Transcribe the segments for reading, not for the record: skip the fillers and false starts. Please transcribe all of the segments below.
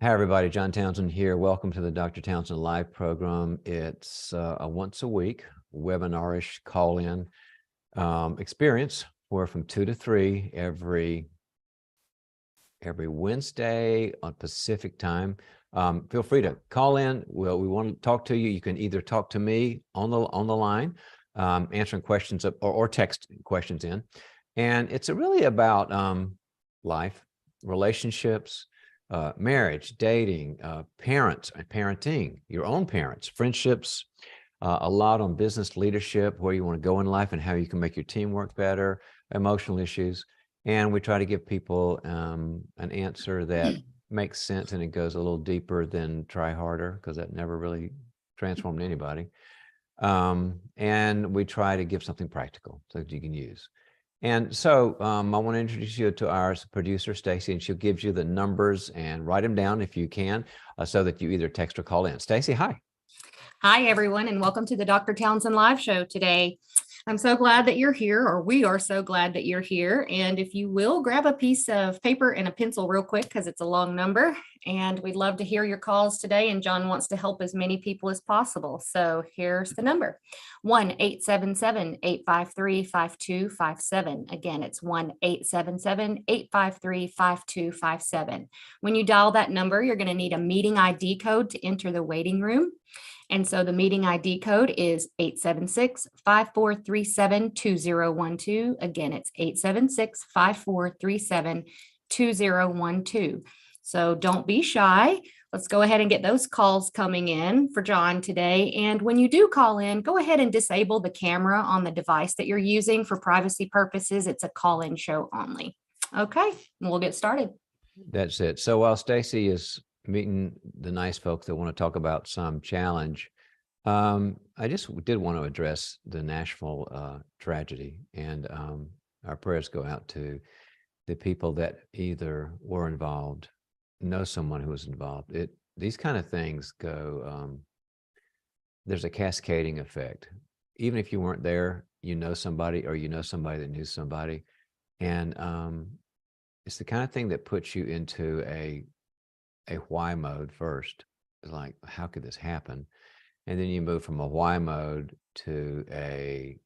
Hi, everybody. John Townsend here. Welcome to the Dr. Townsend Live program. It's a once a week webinarish call-in experience. We're from 2 to 3 every Wednesday on Pacific time. Feel free to call in. We want to talk to you. You can either talk to me on the line, answering questions or text questions in. And it's really about life, relationships, marriage, dating, parenting, your own parents, friendships, a lot on business leadership, where you want to go in life and how you can make your team work better, emotional issues. And we try to give people an answer that makes sense, and it goes a little deeper than try harder, because that never really transformed anybody. And we try to give something practical so that you can use. And so I want to introduce you to our producer, Stacy, and she'll give you the numbers and write them down if you can, so that you either text or call in. Stacy, hi. Hi, everyone, and welcome to the Dr. Townsend Live Show today. I'm so glad that you're here, or we are so glad that you're here. And if you will, grab a piece of paper and a pencil real quick, because it's a long number, and we'd love to hear your calls today. And John wants to help as many people as possible. So here's the number: 1-877-853-5257. Again, it's 1-877-853-5257. When you dial that number, you're going to need a meeting ID code to enter the waiting room. And so the meeting ID code is 876-5437-2012. Again, it's 876-5437-2012. So don't be shy. Let's go ahead and get those calls coming in for John today. And when you do call in, go ahead and disable the camera on the device that you're using for privacy purposes. It's a call-in show only. Okay, we'll get started. That's it. So while Stacy is meeting the nice folks that want to talk about some challenge, I just did want to address the Nashville tragedy, and our prayers go out to the people that either were involved, know someone who was involved. These kind of things go, there's a cascading effect. Even if you weren't there, you know somebody, or you know somebody that knew somebody, and it's the kind of thing that puts you into a why mode first. It's like, how could this happen? And then you move from a why mode to a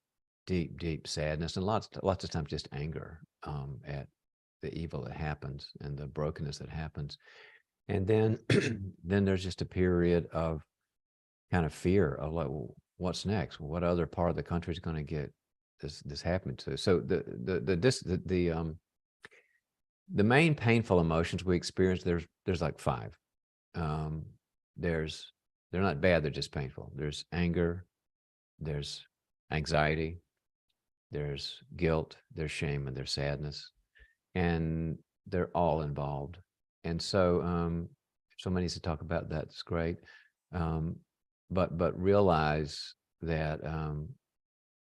deep sadness, and lots of times just anger at the evil that happens and the brokenness that happens. And then then there's just a period of kind of fear of like, well, what's next? What other part of the country is going to get this happening to? So the main painful emotions we experience, there's like 5. They're not bad, they're just painful. There's anger, there's anxiety, there's guilt, there's shame, and there's sadness. And they're all involved. And so if somebody needs to talk about that, it's great. But realize that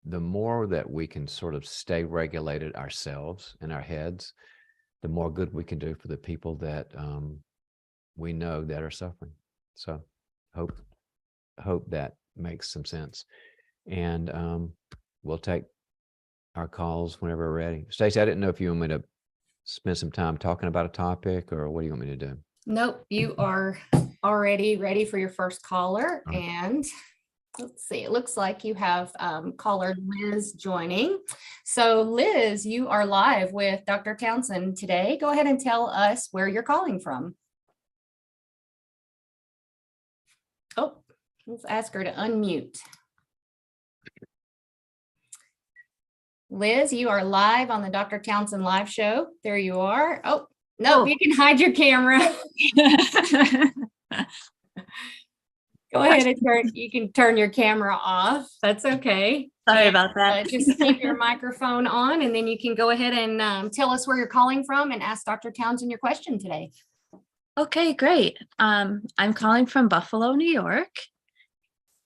the more that we can sort of stay regulated ourselves in our heads, the more good we can do for the people that we know that are suffering. So hope that makes some sense. And we'll take our calls whenever we're ready. Stacey, I didn't know if you want me to spend some time talking about a topic, or what do you want me to do? Nope, you are already ready for your first caller. All right. And let's see, it looks like you have caller Liz joining. So Liz, you are live with Dr. Townsend today. Go ahead and tell us where you're calling from. Oh, let's ask her to unmute. Liz, you are live on the Dr. Townsend Live Show. There you are. Oh, no, you can hide your camera. Go ahead and you can turn your camera off. That's okay. Sorry about that. Just keep your microphone on, and then you can go ahead and tell us where you're calling from and ask Dr. Townsend your question today. Okay, great. I'm calling from Buffalo, New York.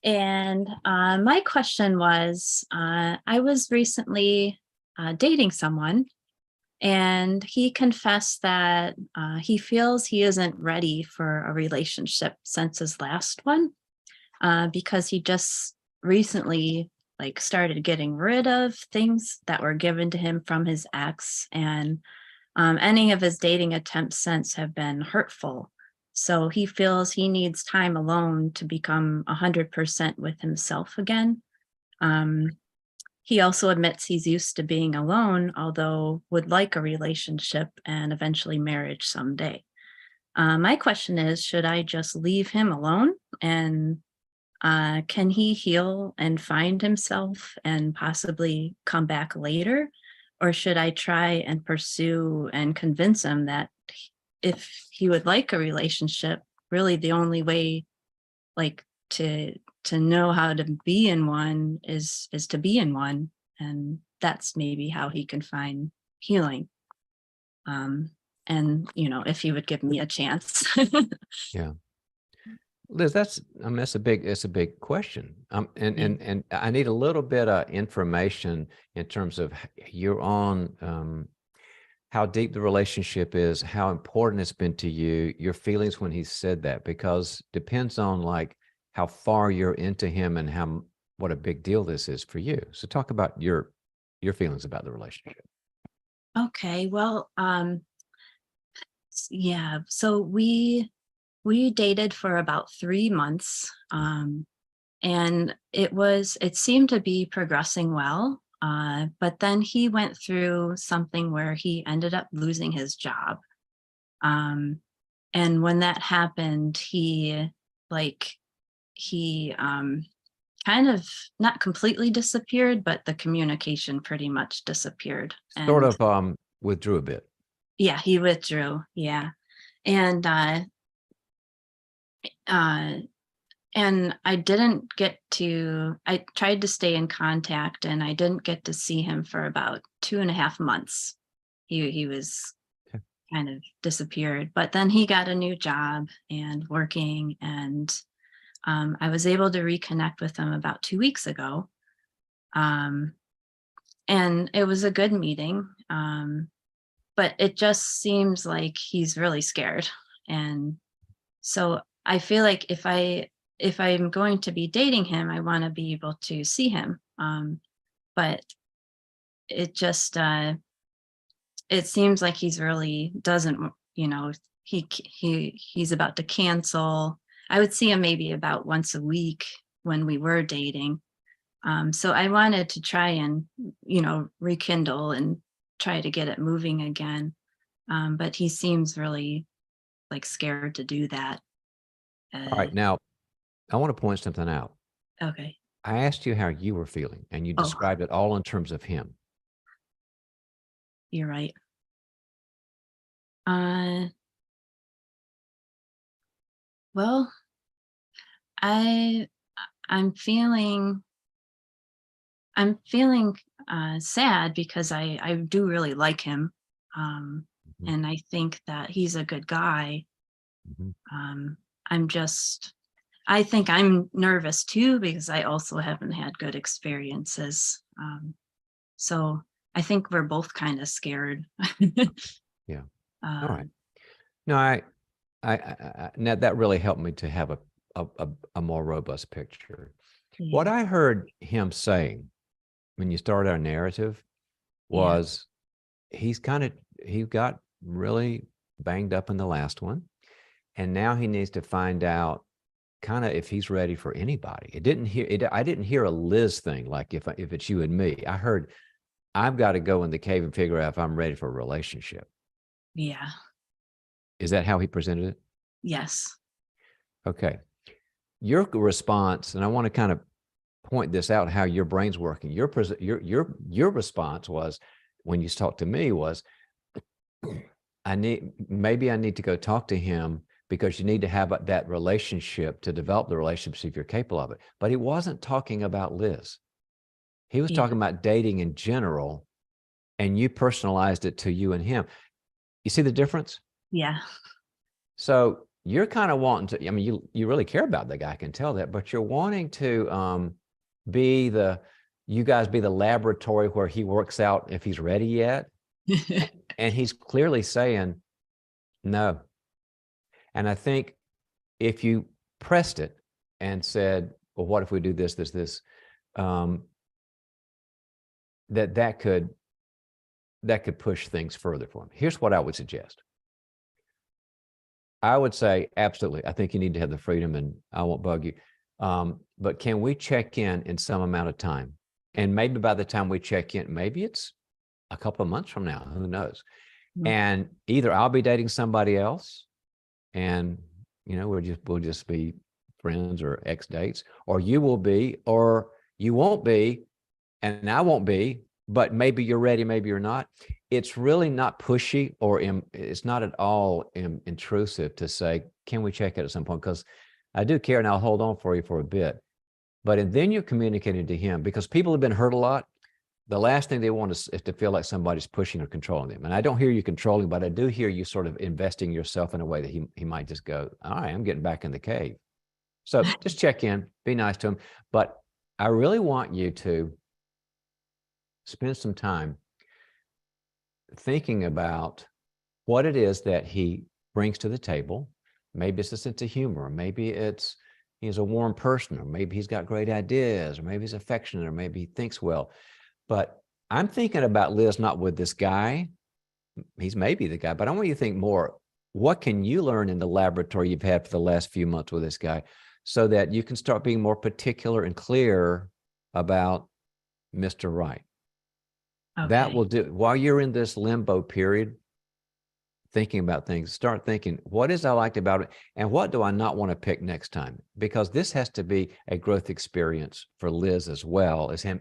And my question was, I was recently dating someone, and he confessed that he feels he isn't ready for a relationship since his last one, because he just recently started getting rid of things that were given to him from his ex, and any of his dating attempts since have been hurtful. So he feels he needs time alone to become 100% with himself again. Um, he also admits he's used to being alone, although would like a relationship and eventually marriage someday. My question is, should I just leave him alone, and can he heal and find himself and possibly come back later? Or should I try and pursue and convince him that if he would like a relationship, really the only way, like, to know how to be in one is to be in one, and that's maybe how he can find healing. Um, and if he would give me a chance. Yeah. Liz, that's it's a big question. And I need a little bit of information in terms of you're on, how deep the relationship is, how important it's been to you, your feelings when he said that, because depends on like how far you're into him and what a big deal this is for you. So talk about your feelings about the relationship. Okay, well, yeah, so we dated for about 3 months, and it seemed to be progressing well, but then he went through something where he ended up losing his job. um, and when that happened, like he kind of not completely disappeared, but the communication pretty much disappeared. Sort And of withdrew a bit. yeah, he withdrew. Yeah. And uh and I tried to stay in contact, and I didn't get to see him for about 2.5 months. He was Okay. kind of disappeared, but then he got a new job and working, and I was able to reconnect with him about 2 weeks ago. Um, and it was a good meeting. But it just seems like he's really scared. And so I feel like if I'm going to be dating him, I want to be able to see him. But it just it seems like he's really doesn't, he's about to cancel. I would see him maybe about once a week when we were dating. So I wanted to try and, rekindle and try to get it moving again. But he seems really like scared to do that. All right. Now, I want to point something out. Okay. I asked you how you were feeling, and you Oh, described it all in terms of him. you're right. Uh, well, I I'm feeling I'm feeling sad because I do really like him, Mhm, and I think that he's a good guy. mhm. Um, I'm just I think I'm nervous too because I also haven't had good experiences. So I think we're both kind of scared. Yeah. All right. um, No, now that really helped me to have a more robust picture. What yeah, I heard him saying when you started our narrative yeah, was he got really banged up in the last one, and now he needs to find out kind of if he's ready for anybody. I didn't hear a Liz thing like if it's you and me. I heard I've got to go in the cave and figure out if I'm ready for a relationship. yeah, Is that how he presented it? yes, Okay. Your response, and I want to kind of point this out, how your brain's working. Your response was when you talked to me was, maybe I need to go talk to him because you need to have that relationship to develop the relationship if you're capable of it. But he wasn't talking about Liz. He was yeah, talking about dating in general, and you personalized it to you and him. You see the difference? yeah, So you're kind of wanting to, I mean, you really care about the guy, I can tell that, but you're wanting to be you guys be the laboratory where he works out if he's ready yet. And he's clearly saying no. And I think if you pressed it and said, well, what if we do this, um, that could push things further for him. Here's what I would suggest. I would say absolutely. I think you need to have the freedom, and I won't bug you. But can we check in some amount of time? And maybe by the time we check in, maybe it's a couple of months from now, who knows? Mhm. And either I'll be dating somebody else and we'll just be friends or ex dates, or you will be, or you won't be, and I won't be, but maybe you're ready, maybe you're not. It's really not pushy or it's not at all intrusive to say, can we check it at some point? Because I do care and I'll hold on for you for a bit. And then you're communicating to him, because people have been hurt a lot. The last thing they want is to feel like somebody's pushing or controlling them. And I don't hear you controlling, but I do hear you sort of investing yourself in a way that he might just go, all right, I'm getting back in the cave. So just check in, be nice to him. But I really want you to spend some time thinking about what it is that he brings to the table. Maybe it's a sense of humor. Maybe it's he's a warm person, or maybe he's got great ideas, or maybe he's affectionate, or maybe he thinks well. But I'm thinking about Liz, not with this guy. He's maybe the guy, but I want you to think more. What can you learn in the laboratory you've had for the last few months with this guy, so that you can start being more particular and clear about Mr. Right? That Okay. will do. While you're in this limbo period, thinking about things, start thinking, what is I liked about it, and what do I not want to pick next time? Because this has to be a growth experience for Liz as well as him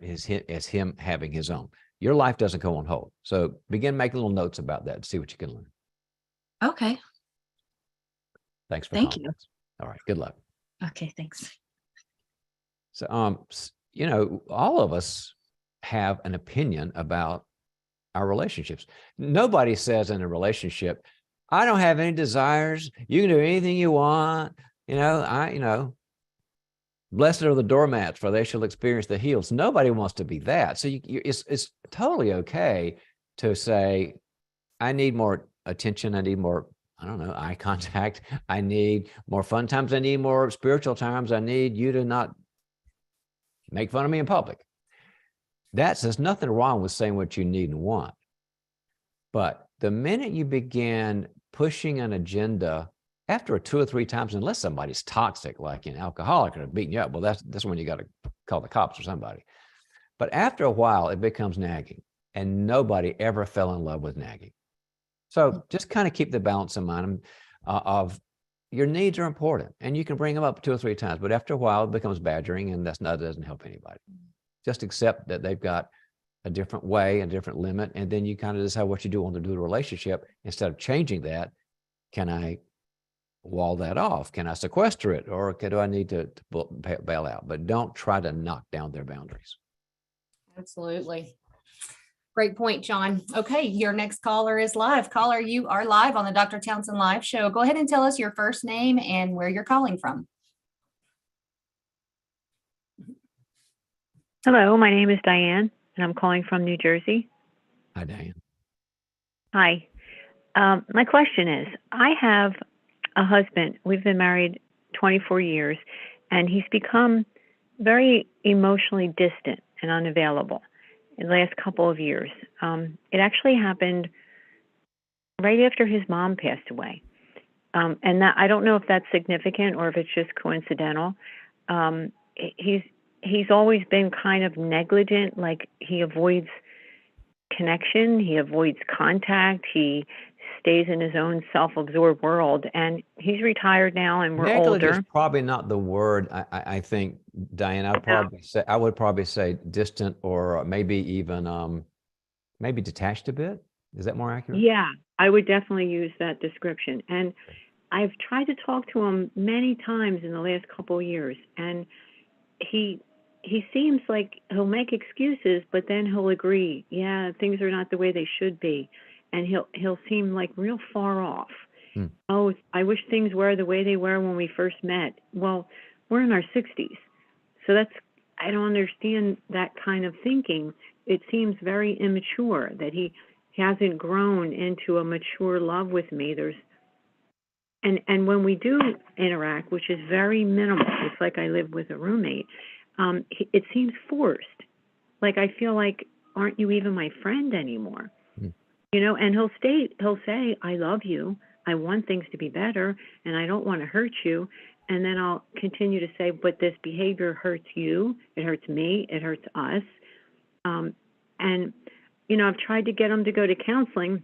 having his own. Your life doesn't go on hold. So begin making little notes about that and see what you can learn. Okay. Thanks for Thank calling. you. All right. Good luck. Okay. Thanks. So, all of us have an opinion about our relationships. Nobody says in a relationship, I don't have any desires. You can do anything you want. Blessed are the doormats, for they shall experience the heels. Nobody wants to be that. So it's totally okay to say, I need more attention. I need more, I don't know, eye contact. I need more fun times. I need more spiritual times. I need you to not make fun of me in public. There's nothing wrong with saying what you need and want. But the minute you begin pushing an agenda after 2 or 3 times, unless somebody's toxic, like an alcoholic or beating you up, well, that's when you got to call the cops or somebody. But after a while, it becomes nagging, and nobody ever fell in love with nagging. So just kind of keep the balance in mind of your needs are important, and you can bring them up 2 or 3 times, but after a while, it becomes badgering, and that doesn't help anybody. Just accept that they've got a different way, a different limit, and then you kind of decide what you do want to do the relationship. Instead of changing that, can I wall that off? Can I sequester it? Or do I need to bail out? But don't try to knock down their boundaries. Absolutely. Great point, John. Okay, your next caller is live. Caller, you are live on the Dr. Townsend Live Show. Go ahead and tell us your first name and where you're calling from. Hello, my name is Diane, and I'm calling from New Jersey. Hi, Diane. Hi. My question is, I have a husband. We've been married 24 years, and he's become very emotionally distant and unavailable in the last couple of years. It actually happened right after his mom passed away. And that, I don't know if that's significant or if it's just coincidental. He's always been kind of negligent, like he avoids connection, he avoids contact, he stays in his own self-absorbed world, and he's retired now and we're Negligence older. is probably not the word. I think, Diane, I would probably say distant, or maybe even maybe detached a bit. Is that more accurate? Yeah, I would definitely use that description. And I've tried to talk to him many times in the last couple of years, and he seems like he'll make excuses, but then he'll agree, yeah, things are not the way they should be, and he'll seem like real far off. Oh, I wish things were the way they were when we first met. Well, we're in our 60s, so I don't understand that kind of thinking. It seems very immature that he hasn't grown into a mature love with me. And when we do interact, which is very minimal, it's like I live with a roommate, it seems forced. Like I feel like, aren't you even my friend anymore? And he'll say, I love you. I want things to be better and I don't want to hurt you. And then I'll continue to say, but this behavior hurts you, it hurts me, it hurts us. And, I've tried to get him to go to counseling.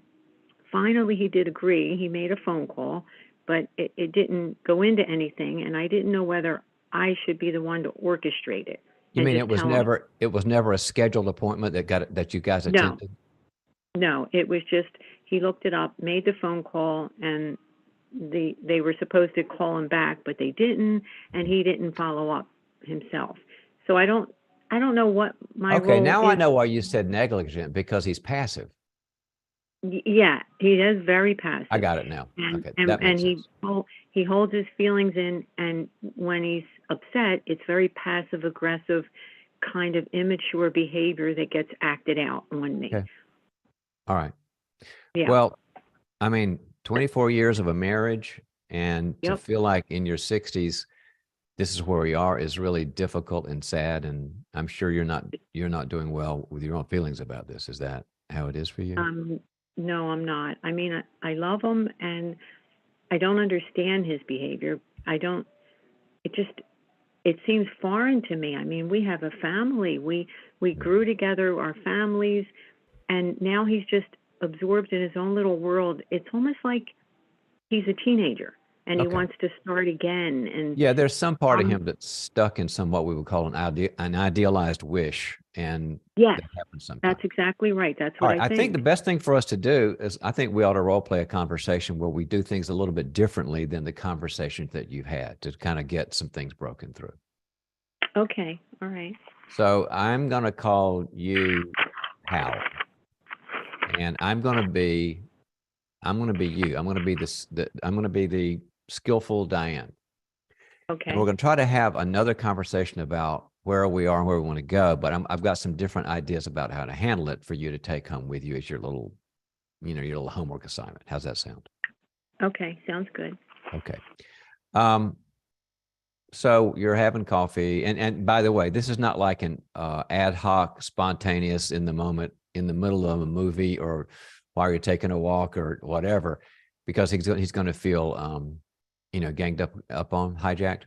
Finally, he did agree. He made a phone call, but it didn't go into anything. And I didn't know whether I should be the one to orchestrate it. You and mean just tell him, it was never a scheduled appointment that you guys No. attended? No, it was just, he looked it up, made the phone call, and they were supposed to call him back, but they didn't, and he didn't follow up himself. So I don't know what my Okay, role now I is. know why you said negligent, because he's passive. Yeah, he is very passive. I got it now. And, Okay, and, that makes and sense. he holds his feelings in, and when he's upset, it's very passive aggressive, kind of immature behavior that gets acted out on me. Okay. All right. Yeah. Well, I mean, 24 years of a marriage, and to Yep. feel like in your 60s, this is where we are, is really difficult and sad. And I'm sure you're not doing well with your own feelings about this. Is that how it is for you? No, I'm not. I mean, I love him, and I don't understand his behavior. It seems foreign to me. I mean, we have a family. We grew together, our families, and now he's just absorbed in his own little world. It's almost like he's a teenager and he Okay. wants to start again. And Yeah, there's some part of him that's stuck in some what we would call an idealized wish, and yes, that happens sometimes. that's exactly right. That's All what right, I I think the best thing for us to do is, I think we ought to role play a conversation where we do things a little bit differently than the conversations that you've had, to kind of get some things broken through. Okay, all right. So I'm going to call you Hal, and I'm going to be you. I'm going to be I'm going to be the skillful Diane. Okay. And we're going to try to have another conversation about where we are and where we want to go. But I've got some different ideas about how to handle it for you to take home with you as your little homework assignment. How's that sound? Okay, sounds good. Okay. So you're having coffee, and by the way, this is not like an ad hoc, spontaneous, in the moment, in the middle of a movie, or while you're taking a walk or whatever, because he's going to feel ganged up on, hijacked.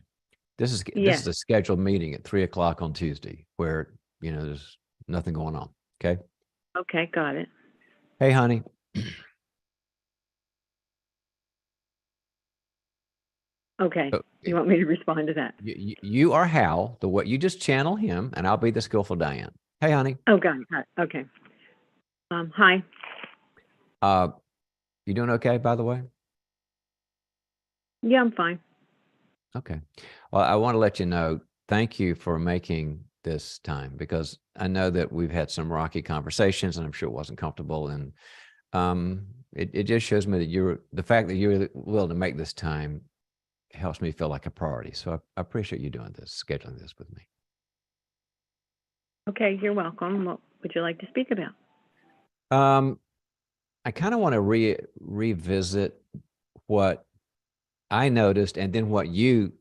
This is a scheduled meeting at 3:00 on Tuesday where there's nothing going on. Okay. Okay, got it. Hey, honey. Okay. Oh, You want me to respond to that? You are Hal, the what you just channel him, and I'll be the skillful Diane. Hey, honey. Oh, got it. Okay. Hi. You doing okay, by the way? Yeah, I'm fine. Okay. Well, I want to let you know, thank you for making this time, because I know that we've had some rocky conversations, and I'm sure it wasn't comfortable. And it just shows me that the fact that you're willing to make this time helps me feel like a priority. So I appreciate you doing this, scheduling this with me. Okay, you're welcome. What would you like to speak about? I kind of want to revisit what I noticed, and then what you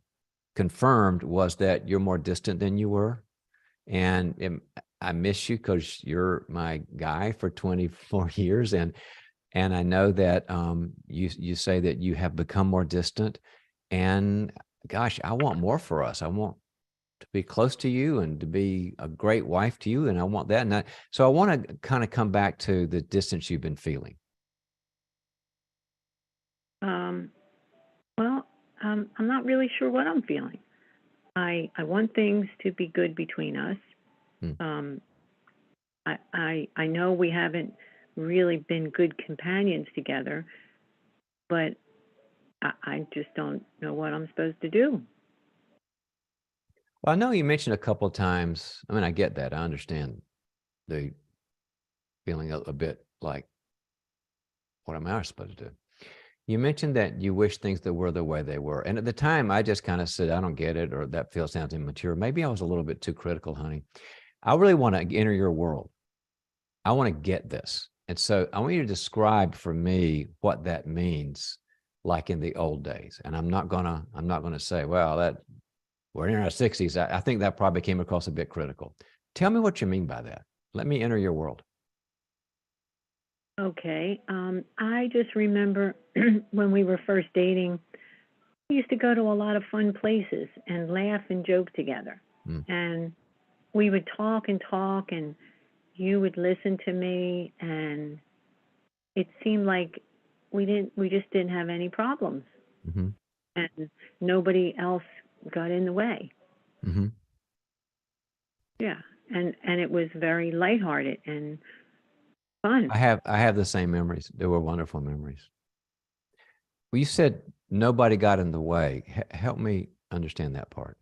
confirmed was that you're more distant than you were. And I miss you because you're my guy for 24 years. And I know that you say that you have become more distant. And gosh, I want more for us. I want to be close to you and to be a great wife to you. And I want that. And so I want to kind of come back to the distance you've been feeling. Well, I'm not really sure what I'm feeling. I want things to be good between us. I know we haven't really been good companions together, but I just don't know what I'm supposed to do. Well, I know you mentioned a couple of times. I mean, I get that. I understand the feeling a bit like, what am I supposed to do? You mentioned that you wish things that were the way they were. And at the time, I just kind of said, I don't get it, or that sounds immature. Maybe I was a little bit too critical, honey. I really want to enter your world. I want to get this. And so I want you to describe for me what that means, like in the old days. And I'm not gonna say, well, we're in our 60s. I think that probably came across a bit critical. Tell me what you mean by that. Let me enter your world. Okay. I just remember when we were first dating, we used to go to a lot of fun places and laugh and joke together. Mm. And we would talk, and you would listen to me, and it seemed like we just didn't have any problems, Mm-hmm. and nobody else got in the way. Mm-hmm. Yeah. And it was very lighthearted and fun. I have the same memories. They were wonderful memories. Well, you said nobody got in the way. Help me understand that part.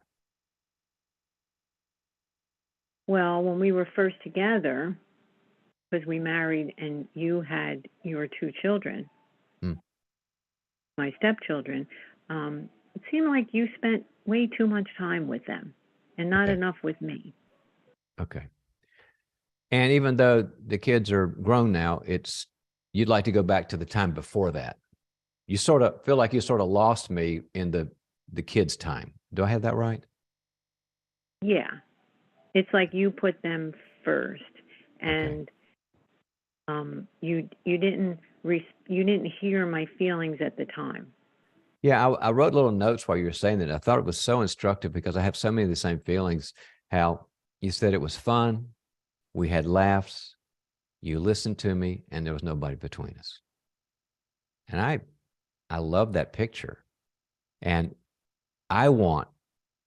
Well, when we were first together, because we married and you had your two children, Mm. my stepchildren, it seemed like you spent way too much time with them and not Okay. enough with me. Okay. And even though the kids are grown now, you'd like to go back to the time before that. You sort of feel like you sort of lost me in the kids' time. Do I have that right? Yeah. It's like you put them first, Okay. and you didn't hear my feelings at the time. Yeah, I wrote little notes while you were saying that. I thought it was so instructive because I have so many of the same feelings. How you said it was fun, we had laughs, you listened to me, and there was nobody between us. And I love that picture. And I want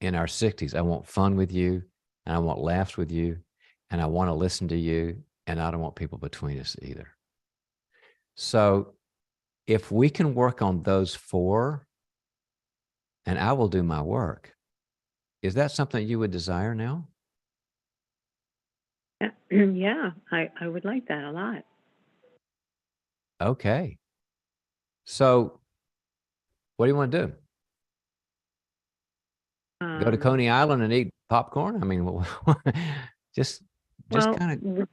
in our 60s, I want fun with you, and I want laughs with you, and I want to listen to you, and I don't want people between us either. So if we can work on those four, and I will do my work, is that something you would desire now? Yeah, yeah, I would like that a lot. Okay. So what do you want to do? Go to Um, Coney Island and eat popcorn? I mean, just well, kind of,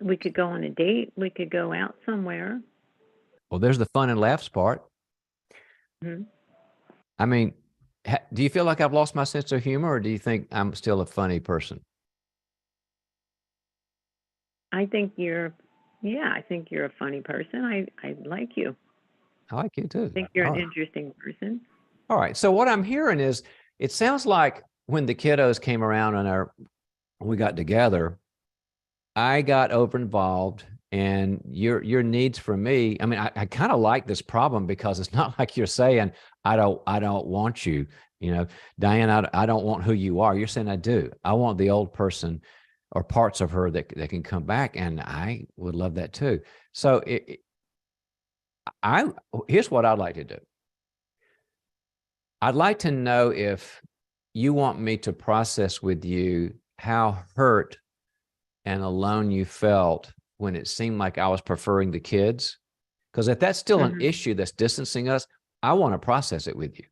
we could go on a date. We could go out somewhere. well, there's the fun and laughs part. Hmm. I mean, do you feel like I've lost my sense of humor, or do you think I'm still a funny person? I think you're, yeah, I think you're a funny person. I like you. I like you too. I think you're All an right. interesting person. All right. So what I'm hearing is it sounds like when the kiddos came around and we got together, I got over involved, and your needs for me. I mean, I kind of like this problem because it's not like you're saying, I don't want you, Diane, I don't want who you are. You're saying I do. I want the old person or parts of her that can come back. And I would love that too. So here's what I'd like to do. I'd like to know if you want me to process with you how hurt and alone you felt when it seemed like I was preferring the kids. Because if that's still an Hmm. issue that's distancing us, I want to process it with you.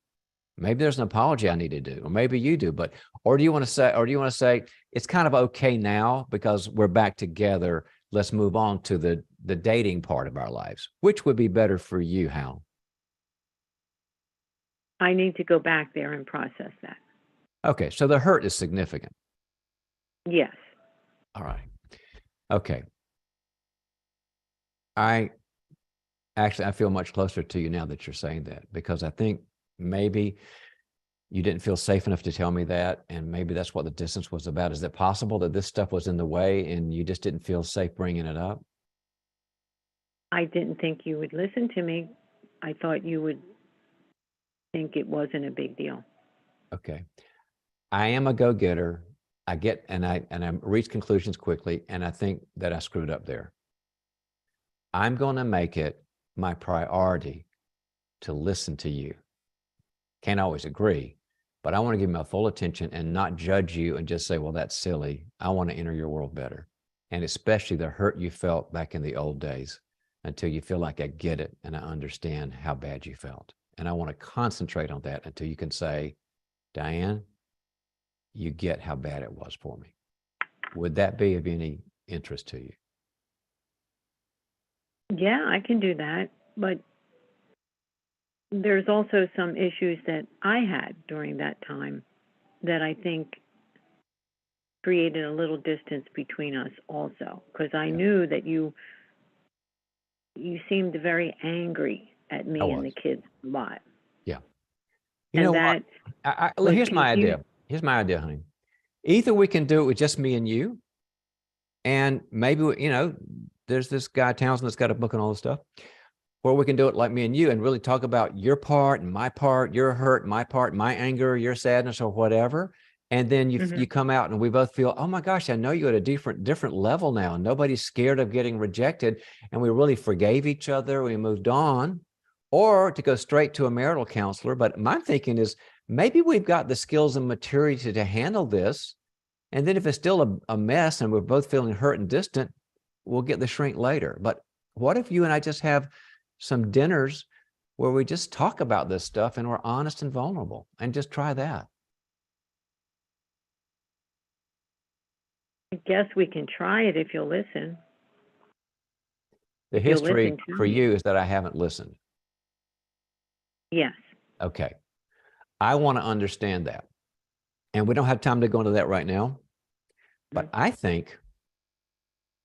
Maybe there's an apology I need to do, or maybe you do, or do you want to say it's kind of okay now because we're back together? Let's move on to the dating part of our lives. Which would be better for you, Hal? I need to go back there and process that. Okay, so the hurt is significant. Yes. All right. Okay. I feel much closer to you now that you're saying that, because I think maybe you didn't feel safe enough to tell me that, and maybe that's what the distance was about. Is it possible that this stuff was in the way and you just didn't feel safe bringing it up? I didn't think you would listen to me. I thought you would think it wasn't a big deal. Okay. I am a go-getter. I reach conclusions quickly, and I think that I screwed up there. I'm going to make it my priority to listen to you. Can't always agree, but I want to give my full attention and not judge you and just say, well, that's silly. I want to enter your world better. And especially the hurt you felt back in the old days, until you feel like I get it and I understand how bad you felt. And I want to concentrate on that until you can say, Diane, you get how bad it was for me. Would that be of any interest to you? Yeah, I can do that. But there's also some issues that I had during that time that I think created a little distance between us also, because I Yeah. knew that you you seemed very angry at me I and was. the kids a lot. Yeah. You And know what? that Look, was here's my idea. confusing. Here's my idea, honey. Either we can do it with just me and you, and maybe, there's this guy Townsend that's got a book and all this stuff, or we can do it like me and you and really talk about your part and my part, your hurt, my part, my anger, your sadness, or whatever. And then you come out and we both feel, oh my gosh, I know you at a different level now. Nobody's scared of getting rejected. And we really forgave each other. We moved on. Or to go straight to a marital counselor. But my thinking is maybe we've got the skills and maturity to handle this. And then if it's still a mess and we're both feeling hurt and distant, we'll get the shrink later. But what if you and I just have some dinners where we just talk about this stuff and we're honest and vulnerable, and just try that? I guess we can try it if you'll listen. The If you'll history listen to for me. you is that I haven't listened. Yes. Okay. I want to understand that. And we don't have time to go into that right now. But I think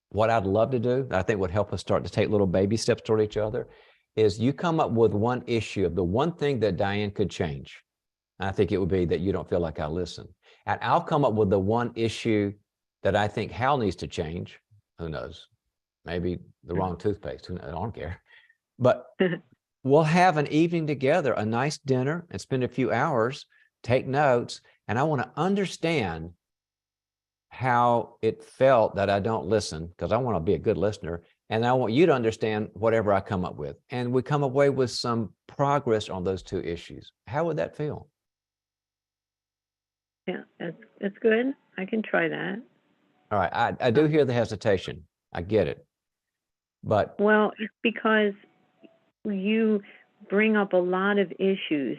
what I'd love to do, I think would help us start to take little baby steps toward each other, is you come up with one issue of the one thing that Diane could change. And I think it would be that you don't feel like I listen. And I'll come up with the one issue that I think Hal needs to change. Who knows? Maybe the wrong toothpaste. I don't care. But we'll have an evening together, a nice dinner, and spend a few hours, take notes. And I want to understand how it felt that I don't listen, because I want to be a good listener. And I want you to understand whatever I come up with. And we come away with some progress on those two issues. How would that feel? Yeah, that's good. I can try that. All right. I do hear the hesitation. I get it. But Well, it's because you bring up a lot of issues.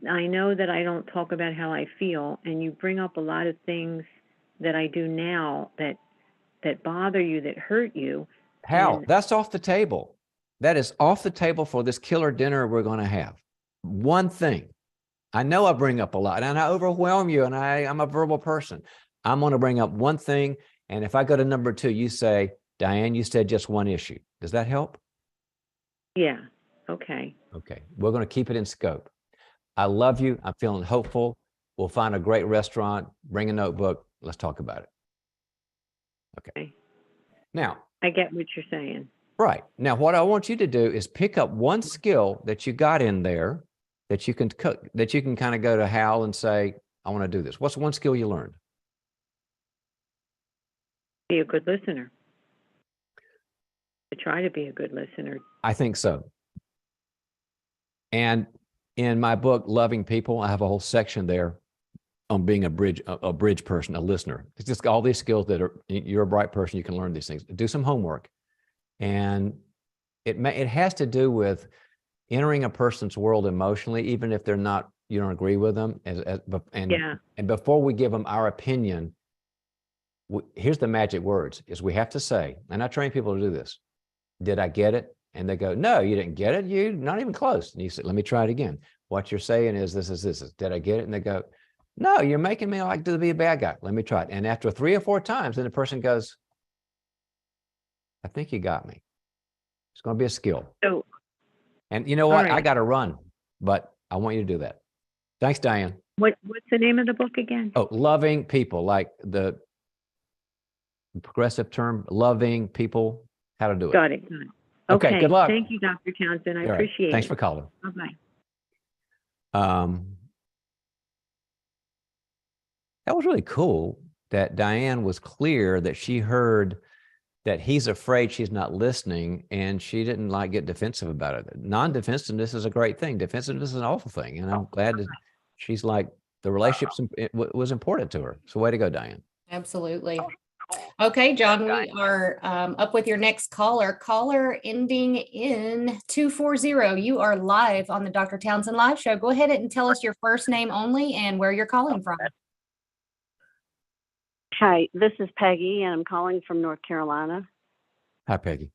I know that I don't talk about how I feel, and you bring up a lot of things that I do now that bother you, that hurt you. Hal, And that's off the table. That is off the table for this killer dinner we're going to have. One thing. I know I bring up a lot and I overwhelm you, and I'm a verbal person. I'm going to bring up one thing. And if I go to number 2, you say, Diane, you said just one issue. Does that help? yeah, okay. Okay. We're going to keep it in scope. I love you. I'm feeling hopeful. We'll find a great restaurant, bring a notebook. Let's talk about it. Okay. Now, I get what you're saying. right. Now, what I want you to do is pick up one skill that you got in there that you can kind of go to Hal and say, I want to do this. What's one skill you learned? Be a good listener. To try to be a good listener. I think so. And in my book, Loving People, I have a whole section there on being a bridge person, a listener. It's just all these skills that you're a bright person, you can learn these things. Do some homework. And it has to do with entering a person's world emotionally, even if you don't agree with them. And before we give them our opinion, here's the magic words, is we have to say, and I train people to do this. Did I get it? And they go, no, you didn't get it. You're not even close. And you say, let me try it again. What you're saying is this. Did I get it? And they go, no, you're making me like to be a bad guy. Let me try it. And after 3 or 4 times, then the person goes, I think you got me. It's going to be a skill. So, and you know what? right. I got to run, but I want you to do that. Thanks, Diane. what's the name of the book again? Oh, Loving People, like the progressive term, loving people, how to do it. Got it. Okay, good luck. Thank you, Dr. Townsend. I All right. appreciate it. Thanks for calling. Bye-bye. That was really cool that Diane was clear that she heard that he's afraid she's not listening, and she didn't get defensive about it. Non-defensiveness is a great thing. Defensiveness is an awful thing. And I'm glad that she's like, the relationship was important to her. So way to go, Diane. Absolutely. Okay, John, we are up with your next caller. Caller ending in 240. You are live on the Dr. Townsend Live Show. Go ahead and tell us your first name only and where you're calling from. Hi, this is Peggy, and I'm calling from North Carolina. Hi, Peggy.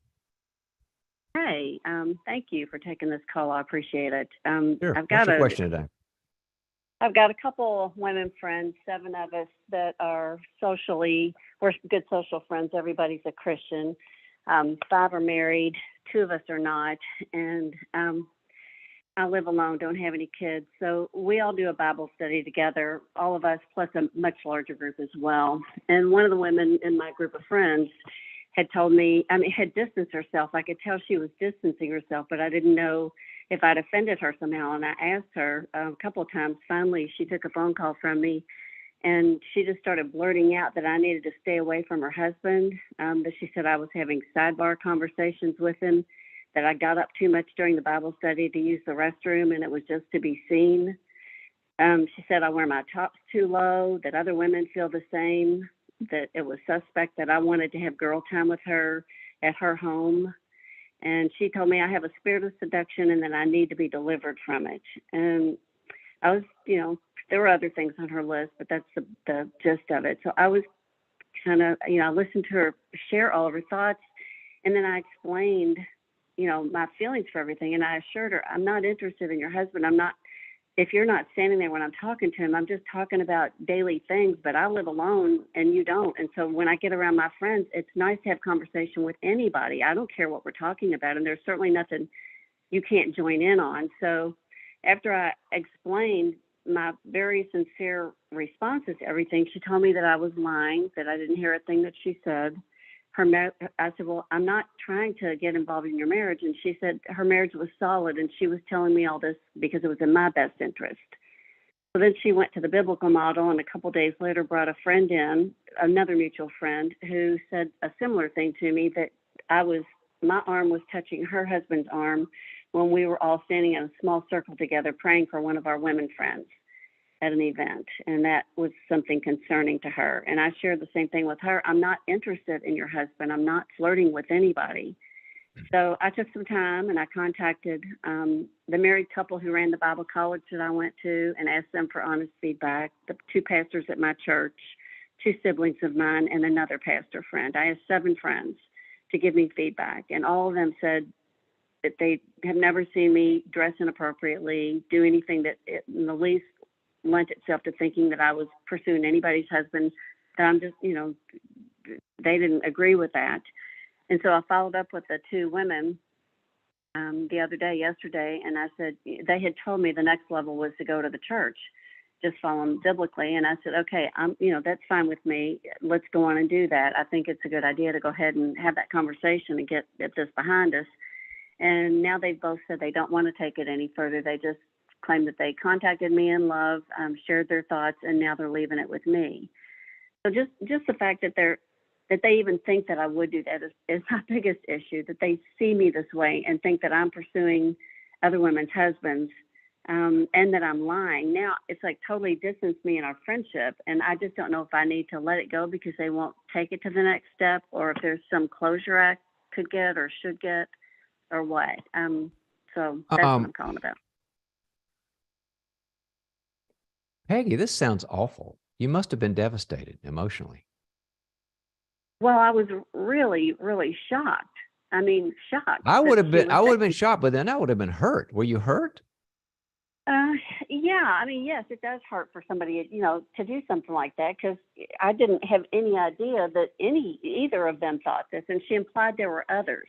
Hey, thank you for taking this call. I appreciate it. Sure. I've What's got your question today? I've got a couple of women friends, 7 of us that are we're good social friends. Everybody's a Christian. 5 are married, 2 of us are not, and I live alone, don't have any kids. So we all do a Bible study together, all of us, plus a much larger group as well. And one of the women in my group of friends had told me, had distanced herself. I could tell she was distancing herself, but I didn't know if I'd offended her somehow. And I asked her a couple of times. Finally, she took a phone call from me, and she just started blurting out that I needed to stay away from her husband, that she said I was having sidebar conversations with him, that I got up too much during the Bible study to use the restroom, and it was just to be seen. She said I wear my tops too low, that other women feel the same, that it was suspect that I wanted to have girl time with her at her home. And she told me I have a spirit of seduction and that I need to be delivered from it. And I was, there were other things on her list, but that's the gist of it. So I was kind of, I listened to her share all of her thoughts, and then I explained my feelings for everything. And I assured her, I'm not interested in your husband. If you're not standing there when I'm talking to him, I'm just talking about daily things, but I live alone and you don't. And so when I get around my friends, it's nice to have conversation with anybody. I don't care what we're talking about. And there's certainly nothing you can't join in on. So after I explained my very sincere responses to everything, she told me that I was lying, that I didn't hear a thing that she said. I said, well, I'm not trying to get involved in your marriage. And she said her marriage was solid, and she was telling me all this because it was in my best interest. So then she went to the biblical model, and a couple of days later brought a friend in, another mutual friend, who said a similar thing to me, that my arm was touching her husband's arm when we were all standing in a small circle together praying for one of our women friends at an event, and that was something concerning to her. And I shared the same thing with her. I'm not interested in your husband. I'm not flirting with anybody. So I took some time and I contacted the married couple who ran the Bible college that I went to and asked them for honest feedback, the 2 pastors at my church, 2 siblings of mine, and another pastor friend. I asked 7 friends to give me feedback, and all of them said that they have never seen me dress inappropriately, do anything that in the least lent itself to thinking that I was pursuing anybody's husband, that I'm just, they didn't agree with that. And so I followed up with the 2 women the other day, yesterday, and I said, they had told me the next level was to go to the church, just follow them biblically. And I said, okay, that's fine with me. Let's go on and do that. I think it's a good idea to go ahead and have that conversation and get this behind us. And now they've both said they don't want to take it any further. They just claim that they contacted me in love, shared their thoughts, and now they're leaving it with me. So just the fact that they even think that I would do that is my biggest issue, that they see me this way and think that I'm pursuing other women's husbands, and that I'm lying. Now it's like totally distanced me in our friendship, and I just don't know if I need to let it go because they won't take it to the next step, or if there's some closure I could get or should get, or what. So that's what I'm calling about. Peggy, this sounds awful. You must have been devastated emotionally. Well, I was really, really shocked. I mean, shocked. I would have been shocked, but then I would have been hurt. Were you hurt? Yeah. I mean, yes, it does hurt for somebody, to do something like that, because I didn't have any idea that either of them thought this, and she implied there were others.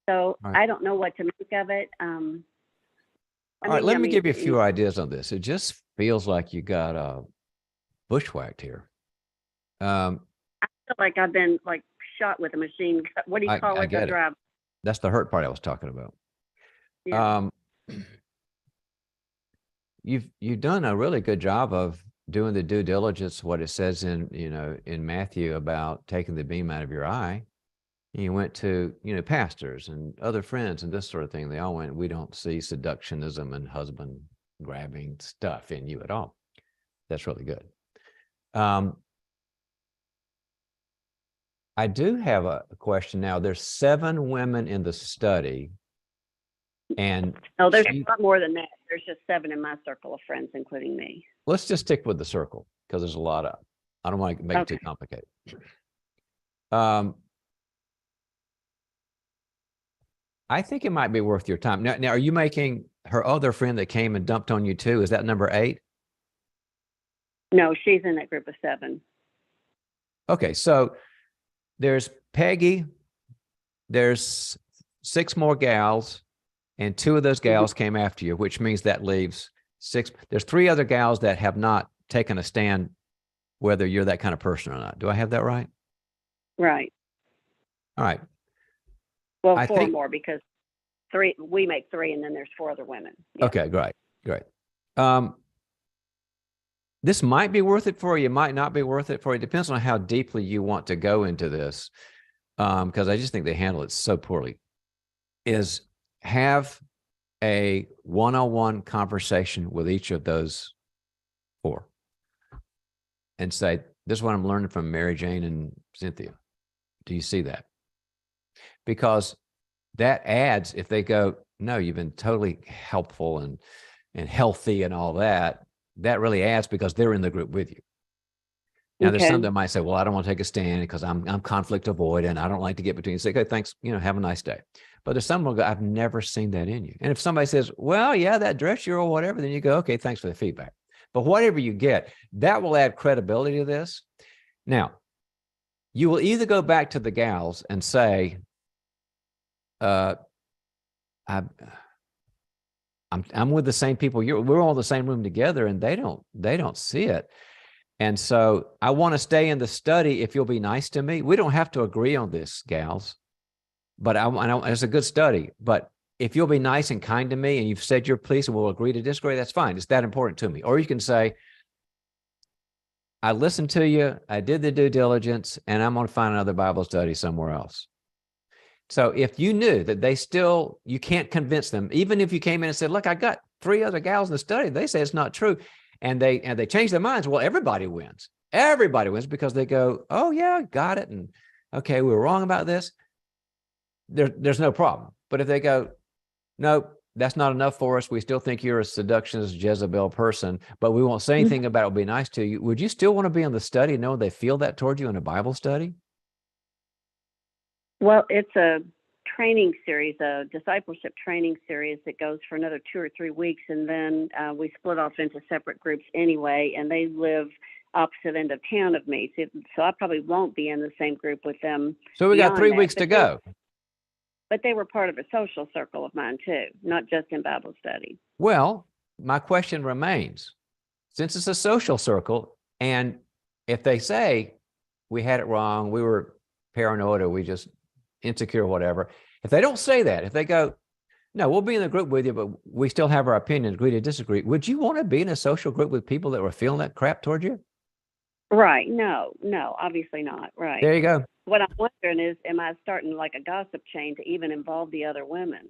So right. I don't know what to make of it. All right, let me give you a few ideas on this. It just feels like you got bushwhacked here. I feel like I've been shot with a machine. What do you call it? Get it. That's the hurt part I was talking about. Yeah. You've done a really good job of doing the due diligence, what it says in Matthew about taking the beam out of your eye. You went to, pastors and other friends and this sort of thing. They all went, we don't see seductionism and husband grabbing stuff in you at all. That's really good. I do have a question now. There's 7 women in the study. And no, there's a lot more than that. There's just 7 in my circle of friends, including me. Let's just stick with the circle because there's a lot of, I don't want to make it too complicated. I think it might be worth your time. Now, are you making her other friend that came and dumped on you too? Is that number 8? No, she's in that group of 7. Okay, so there's Peggy, there's 6 more gals, and 2 of those gals came after you, which means that leaves 6. There's 3 other gals that have not taken a stand, whether you're that kind of person or not. Do I have that right? Right. All right. Well, I 4 think- more because 3, we make 3 and then there's 4 other women. Yeah. Okay, great. This might be worth it for you, might not be worth it for you. Depends on how deeply you want to go into this. Because I just think they handle it so poorly. Is have a one-on-one conversation with each of those 4 and say, this is what I'm learning from Mary Jane and Cynthia. Do you see that? Because that adds, if they go, no, you've been totally helpful and healthy and all that, that really adds because they're in the group with you. Now, there's some that might say, well, I don't want to take a stand because I'm conflict avoidant. I don't like to get between. Say, okay, thanks, have a nice day. But there's some will go, I've never seen that in you. And if somebody says, well, yeah, that dress you or whatever, then you go, okay, thanks for the feedback. But whatever you get, that will add credibility to this. Now, you will either go back to the gals and say, I'm with the same people. We're all in the same room together, and they don't see it. And so I want to stay in the study if you'll be nice to me. We don't have to agree on this, gals, but I it's a good study. But if you'll be nice and kind to me and you've said your piece and we'll agree to disagree, that's fine. It's that important to me. Or you can say, I listened to you, I did the due diligence, and I'm going to find another Bible study somewhere else. So if you knew that you can't convince them, even if you came in and said, look, I got 3 other gals in the study, they say it's not true. And they change their minds. Well, everybody wins. Everybody wins because they go, oh yeah, got it. And okay, we were wrong about this. There's no problem. But if they go, no, that's not enough for us. We still think you're a seductionist Jezebel person, but we won't say anything about it. It'll be nice to you. Would you still want to be in the study knowing they feel that toward you in a Bible study? Well, it's a training series, a discipleship training series that goes for another 2 or 3 weeks, and then we split off into separate groups anyway, and they live opposite end of town of me, so I probably won't be in the same group with them. So we got 3 weeks to go. But they were part of a social circle of mine too, not just in Bible study. Well, my question remains, since it's a social circle, and if they say we had it wrong, we were paranoid, or we just insecure, whatever. If they don't say that, if they go, no, we'll be in the group with you, but we still have our opinions, agree to disagree. Would you want to be in a social group with people that were feeling that crap toward you? Right. No, obviously not. Right. There you go. What I'm wondering is, am I starting like a gossip chain to even involve the other women?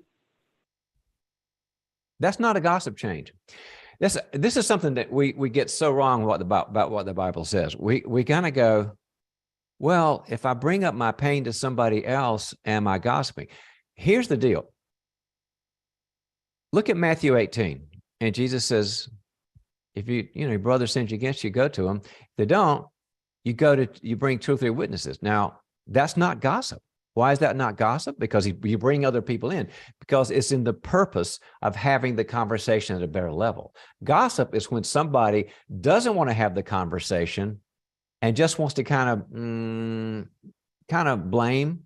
That's not a gossip chain. This is something that we get so wrong about what the Bible says. We kind of go, well, if I bring up my pain to somebody else, am I gossiping? Here's the deal. Look at Matthew 18. And Jesus says, if your brother sins against you, go to him. If they don't, you bring 2 or 3 witnesses. Now, that's not gossip. Why is that not gossip? Because you bring other people in, because it's in the purpose of having the conversation at a better level. Gossip is when somebody doesn't want to have the conversation and just wants to kind of blame.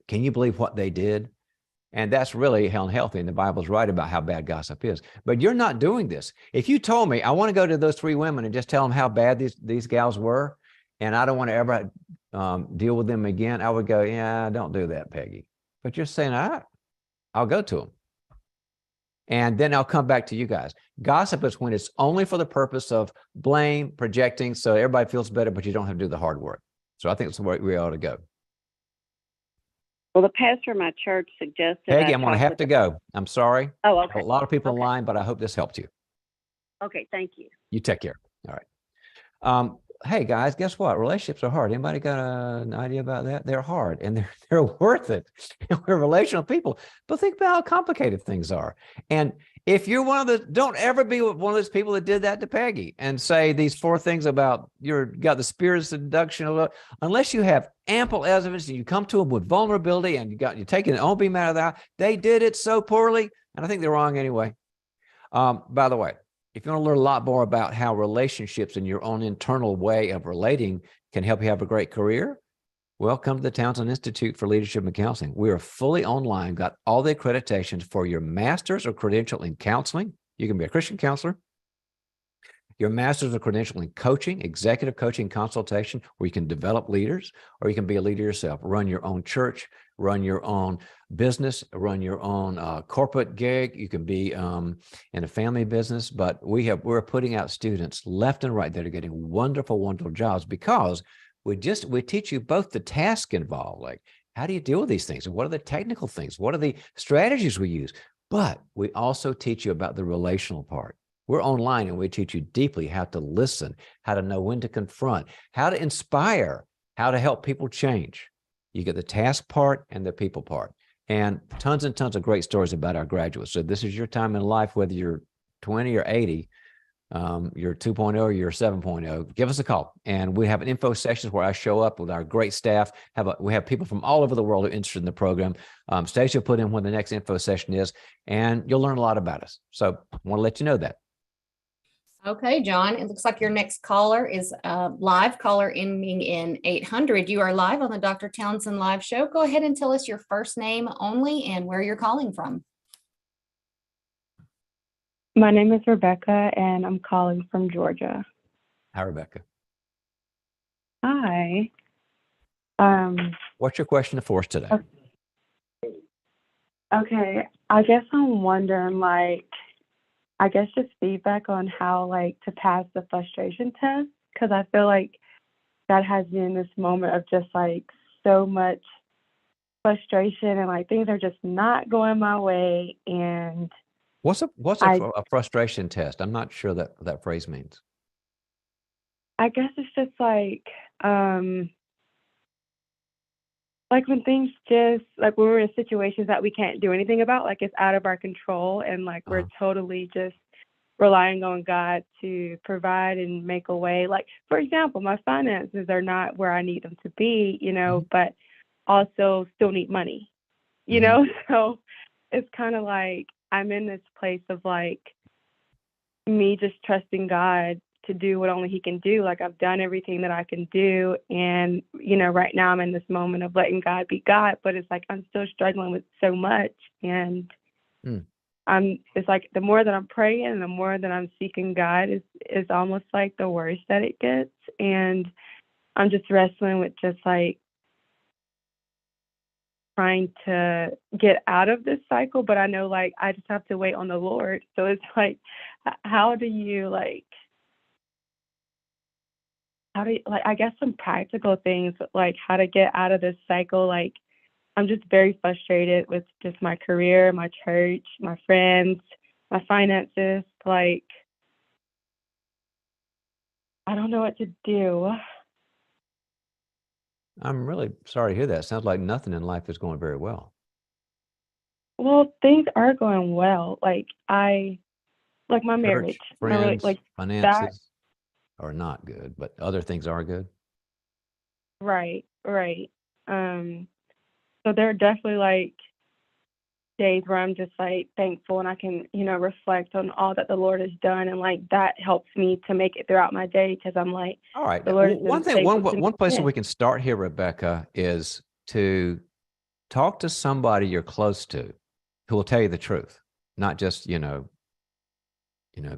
Can you believe what they did? And that's really unhealthy. And the Bible's right about how bad gossip is. But you're not doing this. If you told me, I want to go to those 3 women and just tell them how bad these gals were, and I don't want to ever deal with them again, I would go, yeah, don't do that, Peggy. But you're saying, all right, I'll go to them. And then I'll come back to you guys. Gossip is when it's only for the purpose of blame, projecting, so everybody feels better, but you don't have to do the hard work. So I think it's the way we ought to go. Well, the pastor of my church suggested. Peggy, I'm going to have to go. I'm sorry. Oh, okay. A lot of people Okay. online, but I hope this helped you. Okay, thank you. You take care. All right. Hey guys, guess what? Relationships are hard. Anybody got an idea about that? They're hard and they're worth it. We're relational people, but think about how complicated things are. And if you're don't ever be one of those people that did that to Peggy and say these 4 things about got the spirit of seduction, unless you have ample evidence and you come to them with vulnerability and you're taking the own beam out of that. They did it so poorly, and I think they're wrong anyway. By the way, if you want to learn a lot more about how relationships and your own internal way of relating can help you have a great career, welcome to the Townsend Institute for Leadership and Counseling. We are fully online, got all the accreditations for your master's or credential in counseling. You can be a Christian counselor. Your master's or credential in coaching, executive coaching consultation, where you can develop leaders, or you can be a leader yourself, run your own church, run your own business, run your own corporate gig. You can be in a family business, but we're putting out students left and right that are getting wonderful, wonderful jobs because we teach you both the task involved, like how do you deal with these things? And what are the technical things? What are the strategies we use? But we also teach you about the relational part. We're online and we teach you deeply how to listen, how to know when to confront, how to inspire, how to help people change. You get the task part and the people part, and tons of great stories about our graduates. So this is your time in life, whether you're 20 or 80, you're 2.0 or you're 7.0, give us a call. And we have an info sessions where I show up with our great staff. We have people from all over the world who are interested in the program. Stacey will put in when the next info session is, and you'll learn a lot about us. So I want to let you know that. Okay, John, it looks like your next caller is a live caller ending in 800. You are live on the Dr. Townsend live show. Go ahead and tell us your first name only and where you're calling from. My name is Rebecca, and I'm calling from Georgia. Hi, Rebecca. Hi. What's your question for us today? Okay, I guess I'm wondering, just feedback on how, to pass the frustration test, because I feel like that has been this moment of just, so much frustration, and, things are just not going my way, and What's a frustration test? I'm not sure that phrase means. I guess it's just when things just when we're in situations that we can't do anything about, it's out of our control, and we're totally just relying on God to provide and make a way. For example, my finances are not where I need them to be, but also still need money, so it's kind of I'm in this place of me just trusting God to do what only He can do. I've done everything that I can do, and right now I'm in this moment of letting God be God, but it's I'm still struggling with so much, and it's the more that I'm praying and the more that I'm seeking God is almost the worse that it gets, and I'm just wrestling with just trying to get out of this cycle, but I know I just have to wait on the Lord. So it's how do you I guess some practical things, how to get out of this cycle. I'm just very frustrated with just my career, my church, my friends, my finances. I don't know what to do. I'm really sorry to hear that. Sounds like nothing in life is going very well. Well, things are going well. My marriage, Church, my friends, that, finances are not good, but other things are good. right. So there are definitely days where I'm just thankful, and I can, reflect on all that the Lord has done, and that helps me to make it throughout my day, because I'm all right. the Lord has One been thing, faithful to me. one place that Yeah. we can start here, Rebecca, is to talk to somebody you're close to who will tell you the truth, not just,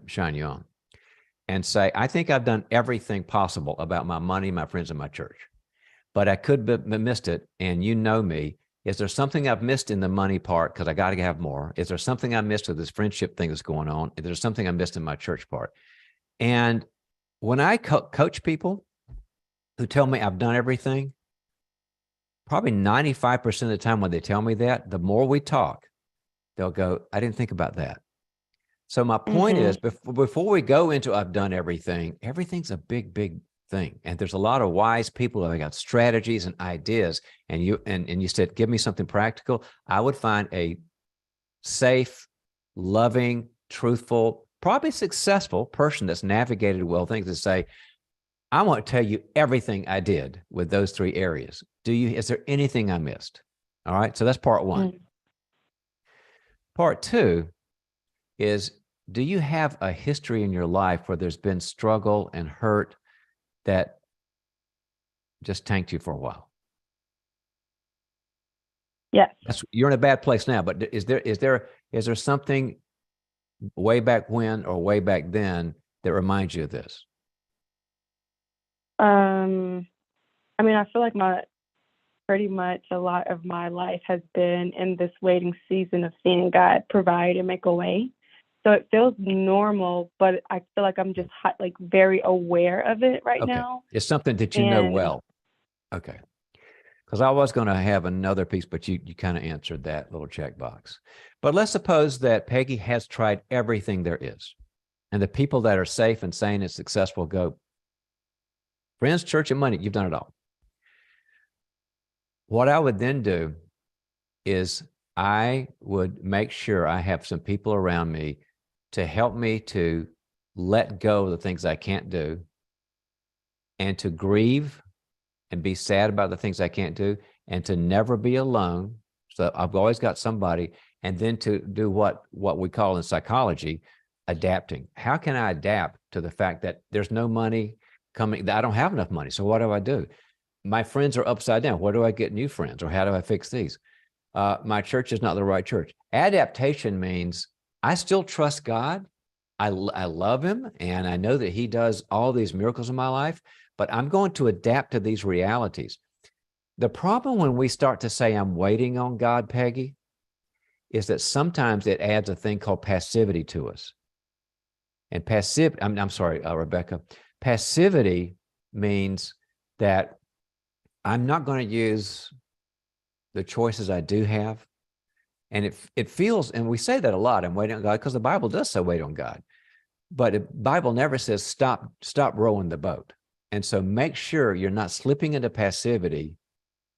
shine you on, and say, I think I've done everything possible about my money, my friends, and my church, but I could have missed it. And me. Is there something I've missed in the money part? Because I got to have more. Is there something I missed with this friendship thing that's going on? Is there something I missed in my church part? And when I coach people who tell me I've done everything, probably 95% of the time when they tell me that, the more we talk, they'll go, I didn't think about that. So my point is, before we go into I've done everything, everything's a big thing. And there's a lot of wise people that have got strategies and ideas. And you said, give me something practical. I would find a safe, loving, truthful, probably successful person that's navigated well things to say, I want to tell you everything I did with those 3 areas. Is there anything I missed? All right. So that's part 1. Part 2 is, do you have a history in your life where there's been struggle and hurt that just tanked you for a while? Yes. You're in a bad place now, but is there something way back when or way back then that reminds you of this? I mean, I feel like pretty much a lot of my life has been in this waiting season of seeing God provide and make a way. So it feels normal, but I feel like I'm just like very aware of it right Okay. now. It's something that you know And well. Okay. Because I was going to have another piece, but you kind of answered that little checkbox. But let's suppose that Peggy has tried everything there is. And the people that are safe and sane and successful go, friends, church, and money, you've done it all. What I would then do is I would make sure I have some people around me to help me to let go of the things I can't do and to grieve and be sad about the things I can't do and to never be alone. So I've always got somebody, and then to do what we call in psychology, adapting. How can I adapt to the fact that there's no money coming, that I don't have enough money? So what do? My friends are upside down. Where do I get new friends, or how do I fix these? My church is not the right church. Adaptation means I still trust God. I love him, and I know that he does all these miracles in my life, but I'm going to adapt to these realities. The problem when we start to say, I'm waiting on God, Peggy, is that sometimes it adds a thing called passivity to us. And I'm sorry, Rebecca, passivity means that I'm not going to use the choices I do have. And it feels, and we say that a lot, I'm waiting on God, because the Bible does say wait on God. But the Bible never says stop rowing the boat. And so make sure you're not slipping into passivity,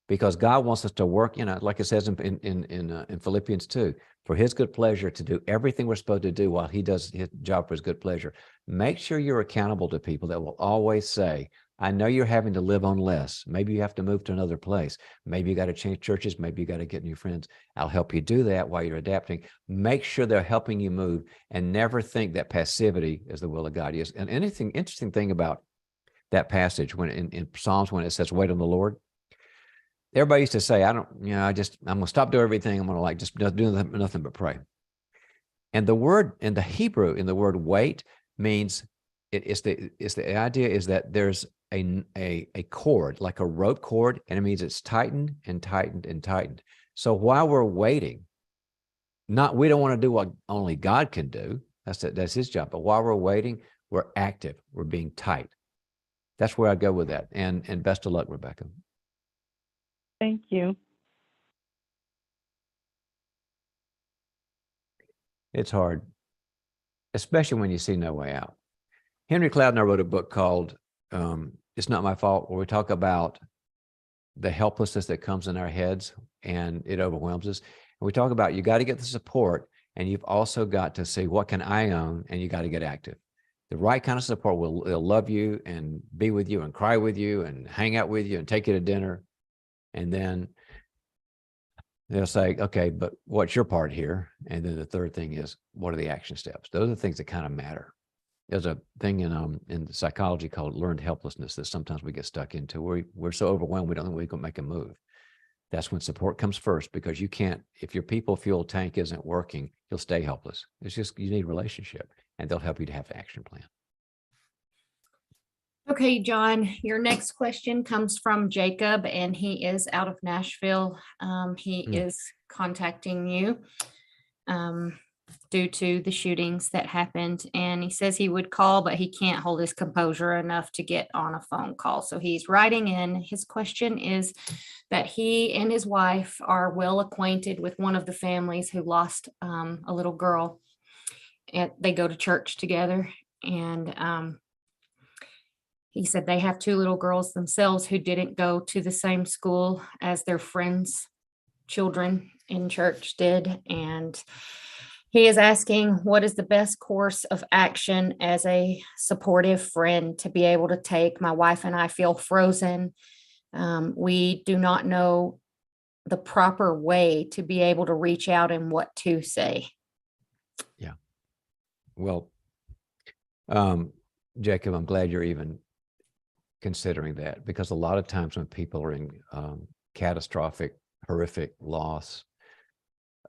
because God wants us to work, like it says in Philippians 2, for his good pleasure to do everything we're supposed to do while he does his job for his good pleasure. Make sure you're accountable to people that will always say, I know you're having to live on less. Maybe you have to move to another place. Maybe you got to change churches. Maybe you got to get new friends. I'll help you do that while you're adapting. Make sure they're helping you move, and never think that passivity is the will of God. Yes. And anything interesting thing about that passage when in Psalms, when it says, wait on the Lord, everybody used to say, I'm going to stop doing everything. I'm going to just do nothing but pray. And the word in the Hebrew, in the word wait, means it's the idea is that there's a cord, like a rope cord, and it means it's tightened and tightened and tightened. So while we're waiting, we don't want to do what only God can do. That's his job. But while we're waiting, we're active. We're being tight. That's where I go with that. And best of luck, Rebecca. thank you. It's hard, especially when you see no way out. Henry Cloud and I wrote a book called It's Not My Fault, where we talk about the helplessness that comes in our heads and it overwhelms us. And we talk about, you got to get the support, and you've also got to say, what can I own? And you got to get active. The right kind of support they'll love you and be with you and cry with you and hang out with you and take you to dinner. And then they'll say, okay, but what's your part here? And then the third thing is, what are the action steps? Those are the things that kind of matter. There's a thing in psychology called learned helplessness that sometimes we get stuck into, where we're so overwhelmed we don't know we can make a move. That's when support comes first, because you can't, if your people fuel tank isn't working, you'll stay helpless. It's just, you need relationship, and they'll help you to have an action plan. Okay, John, your next question comes from Jacob, and he is out of Nashville. He is contacting you due to the shootings that happened. And he says he would call, but he can't hold his composure enough to get on a phone call. So he's writing in. His question is that he and his wife are well acquainted with one of the families who lost a little girl. And they go to church together. And he said they have two little girls themselves who didn't go to the same school as their friends' children in church did. And he is asking, what is the best course of action as a supportive friend to be able to take? My wife and I feel frozen. We do not know the proper way to be able to reach out and what to say. Yeah. Well, Jacob, I'm glad you're even considering that, because a lot of times when people are in catastrophic horrific loss,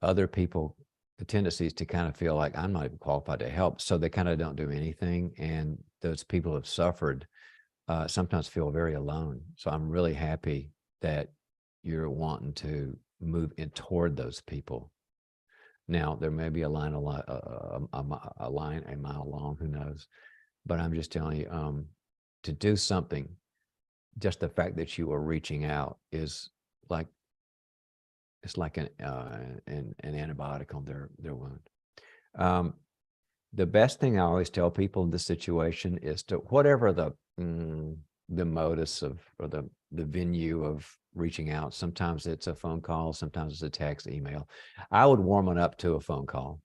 other people, the tendency is to kind of feel like I'm not even qualified to help. So they kind of don't do anything. And those people who have suffered sometimes feel very alone. So I'm really happy that you're wanting to move in toward those people. Now, there may be a line a mile long, who knows? But I'm just telling you, to do something, just the fact that you are reaching out is like, it's like an antibiotic on their wound. The best thing I always tell people in this situation is to, whatever the modus of, or the venue of reaching out. Sometimes it's a phone call, sometimes it's a text, email. I would warm it up to a phone call,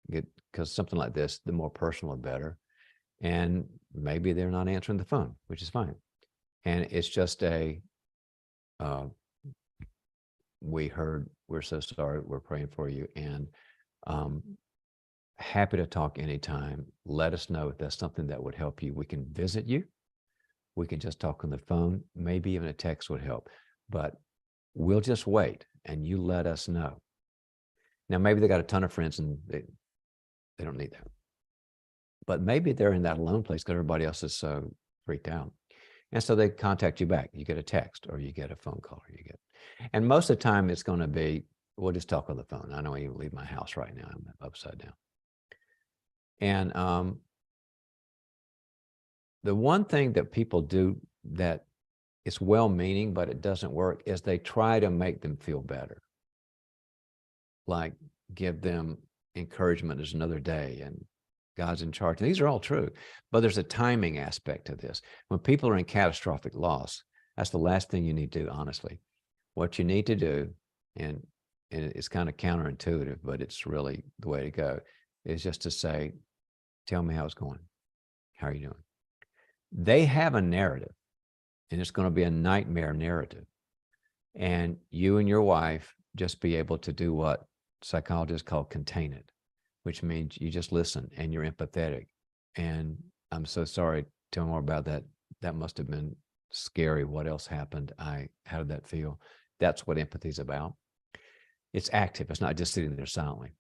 because something like this, the more personal, the better. And maybe they're not answering the phone, which is fine. And it's just a, we heard, we're so sorry, we're praying for you, and happy to talk anytime. Let us know if that's something that would help you. We can visit you. We can just talk on the phone. Maybe even a text would help, but we'll just wait and you let us know. Now, maybe they got a ton of friends and they don't need that, but maybe they're in that alone place because everybody else is so freaked out. And so they contact you back. You get a text or you get a phone call, or you get, and most of the time it's going to be, we'll just talk on the phone. I don't even leave my house right now. I'm upside down. And the one thing that people do that is well-meaning, but it doesn't work, is they try to make them feel better. Like give them encouragement, there's another day and God's in charge. And these are all true, but there's a timing aspect to this. When people are in catastrophic loss, that's the last thing you need to do, honestly. What you need to do, and it's kind of counterintuitive, but it's really the way to go, is just to say, tell me how it's going. How are you doing? They have a narrative, and it's going to be a nightmare narrative. And you and your wife just be able to do what psychologists call contain it, which means you just listen and you're empathetic. And I'm so sorry. Tell me more about that. That must have been scary. What else happened? How did that feel? That's what empathy is about. It's active. It's not just sitting there silently.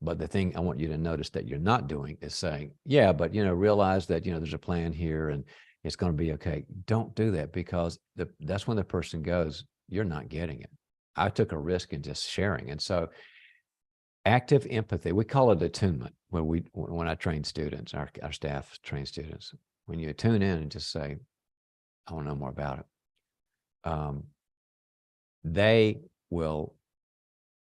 But the thing I want you to notice that you're not doing is saying, yeah, but, realize that, there's a plan here and it's going to be okay. Don't do that, because that's when the person goes, you're not getting it. I took a risk in just sharing. And so active empathy, we call it attunement when I train students, our staff train students. When you tune in and just say, I want to know more about it, they will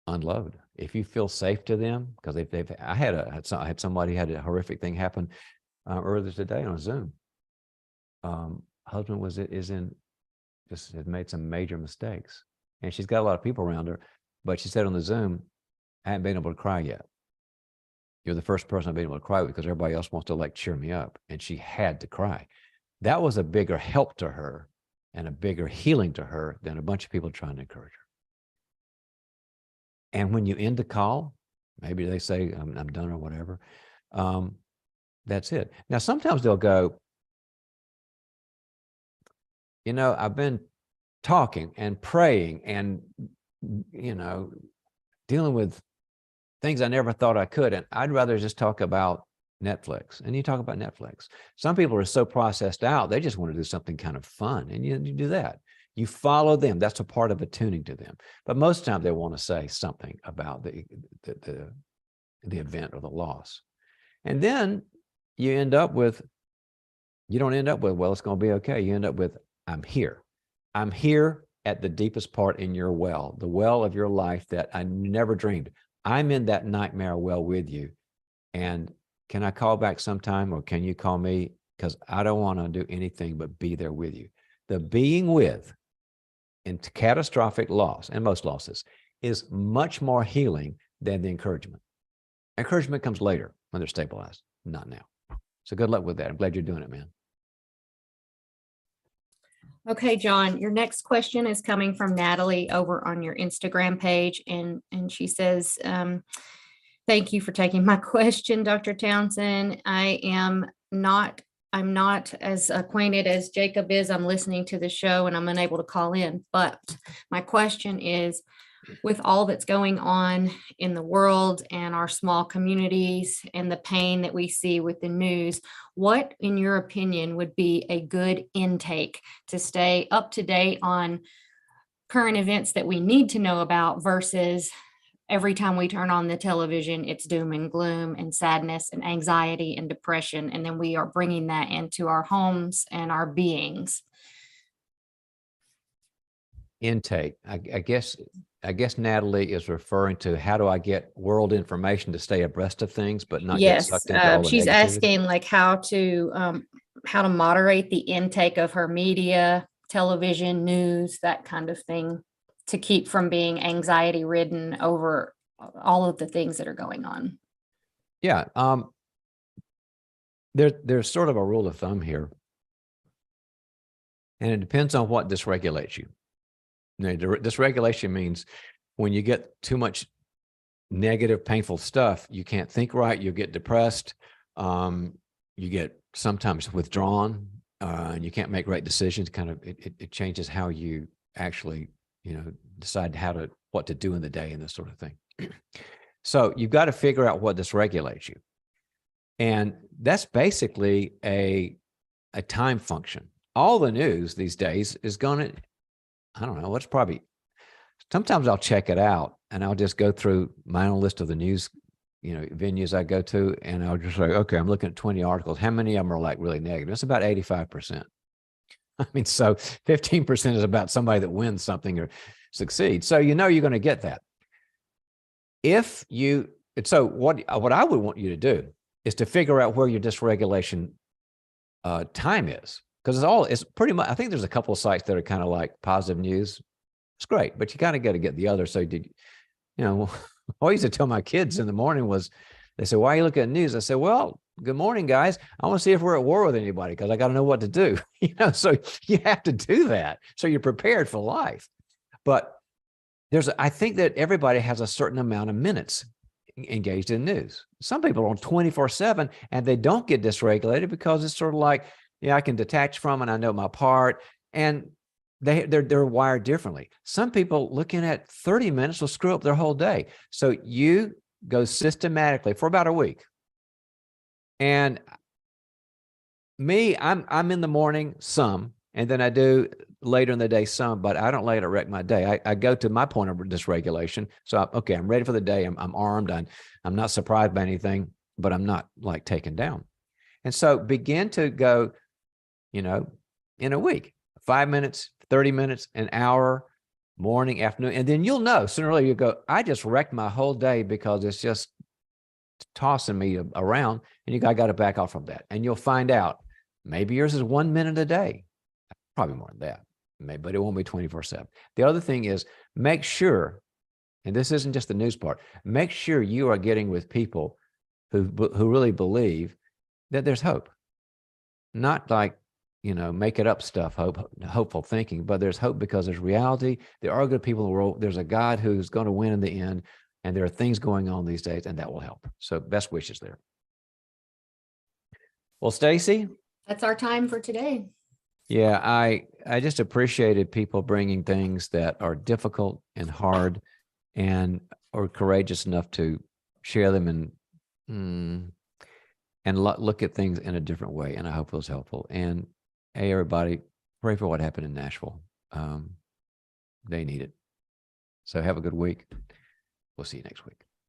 unload. If you feel safe to them, because I had somebody had a horrific thing happen earlier today on Zoom. Husband had made some major mistakes, and she's got a lot of people around her, but she said on the Zoom, I haven't been able to cry yet. You're the first person I've been able to cry with, because everybody else wants to cheer me up, and she had to cry. That was a bigger help to her and a bigger healing to her than a bunch of people trying to encourage her. And when you end the call, maybe they say, I'm done or whatever. That's it. Now, sometimes they'll go, I've been talking and praying and, dealing with things I never thought I could. And I'd rather just talk about Netflix. And you talk about Netflix. Some people are so processed out, they just want to do something kind of fun. And you do that. You follow them. That's a part of attuning to them. But most of the time they want to say something about the event or the loss. And then you don't end up with, well, it's going to be okay. You end up with, I'm here. I'm here at the deepest part in your well, the well of your life that I never dreamed. I'm in that nightmare well with you. And can I call back sometime, or can you call me? Because I don't want to do anything but be there with you. The being with in catastrophic loss, and most losses, is much more healing than the encouragement. Encouragement comes later when they're stabilized, not now. So good luck with that. I'm glad you're doing it, man. Okay, John, your next question is coming from Natalie over on your Instagram page. And she says, thank you for taking my question, Dr. Townsend. I am not I'm not as acquainted as Jacob is. I'm listening to the show and I'm unable to call in. But my question is, with all that's going on in the world and our small communities and the pain that we see with the news, what, in your opinion, would be a good intake to stay up to date on current events that we need to know about versus every time we turn on the television, it's doom and gloom and sadness and anxiety and depression. And then we are bringing that into our homes and our beings. Intake. I guess Natalie is referring to how do I get world information to stay abreast of things, but not get Yes, sucked into all the she's negativity? asking like how to moderate the intake of her media, television, news, that kind of thing, to keep from being anxiety ridden over all of the things that are going on. Yeah. There's sort of a rule of thumb here, and it depends on what dysregulates you. Dysregulation means when you get too much negative, painful stuff, you can't think right, you get depressed, you get sometimes withdrawn, and you can't make right decisions. Kind of, it changes how you actually, decide what to do in the day and this sort of thing. So you've got to figure out what dysregulates you. And that's basically a time function. All the news these days is going to, I don't know, what's probably, sometimes I'll check it out and I'll just go through my own list of the news, venues I go to, and I'll just say, okay, I'm looking at 20 articles. How many of them are like really negative? It's about 85%. I mean, so 15% is about somebody that wins something or succeeds. So you're going to get that. So what I would want you to do is to figure out where your dysregulation time is. Because it's pretty much, I think there's a couple of sites that are kind of like positive news. It's great, but you kind of got to get the other. So what I used to tell my kids in the morning was, they said, why are you looking at news? I said, well, good morning, guys. I want to see if we're at war with anybody because I got to know what to do. So you have to do that. So you're prepared for life. But I think that everybody has a certain amount of minutes engaged in news. Some people are on 24/7 and they don't get dysregulated because it's sort of like, I can detach from and I know my part, and they're wired differently. Some people looking at 30 minutes will screw up their whole day. So you go systematically for about a week. And me, I'm in the morning some, and then I do later in the day some, but I don't let it wreck my day. I go to my point of dysregulation. So I'm ready for the day. I'm armed. I'm not surprised by anything, but I'm not like taken down. And so begin to go, in a week, 5 minutes, 30 minutes, an hour, morning, afternoon. And then you'll know sooner or later, you go, I just wrecked my whole day because it's just tossing me around, and I got to back off from that. And you'll find out maybe yours is 1 minute a day, probably more than that, maybe, but it won't be 24/7. The other thing is make sure, and this isn't just the news part, make sure you are getting with people who really believe that there's hope, not like, make it up stuff, hopeful thinking, but there's hope because there's reality. There are good people in the world. There's a God who's going to win in the end. And there are things going on these days, and that will help. So best wishes there. Well, Stacy? That's our time for today. Yeah, I just appreciated people bringing things that are difficult and hard and are courageous enough to share them and look at things in a different way. And I hope it was helpful. And hey, everybody, pray for what happened in Nashville. They need it. So have a good week. We'll see you next week.